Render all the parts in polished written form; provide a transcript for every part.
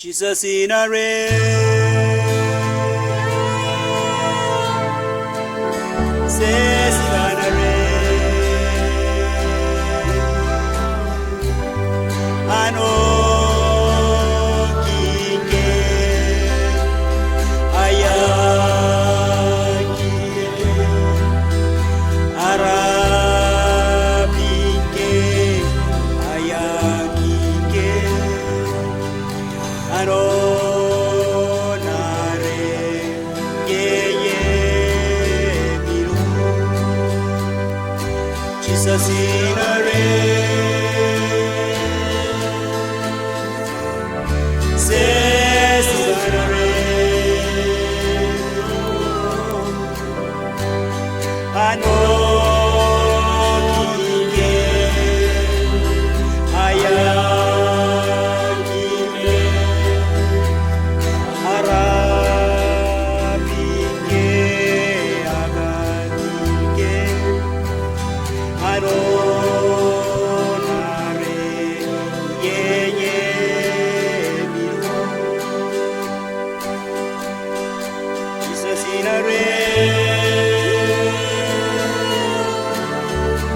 Jesus in a rain, says in a rain, ano kike ayaki arabike ayaki ano nare yeye miru Jesus in a rain says in a rain ano kike ayaki Jesus in a rain,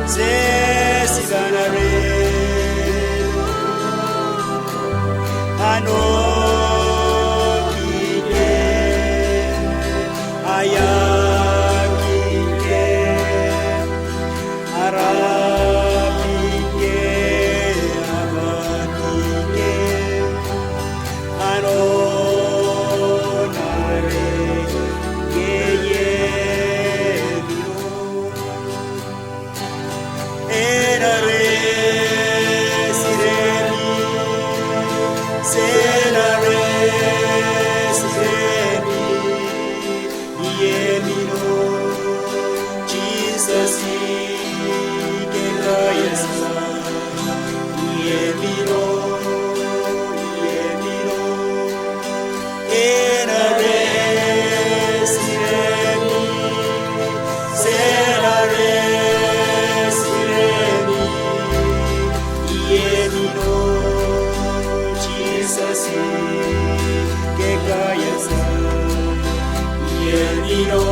says in a rain, ano kike ayakike arabike agatike ano Jesus que rayas yemino era resiremi sera resiremi yemino Jesus que rayas yemino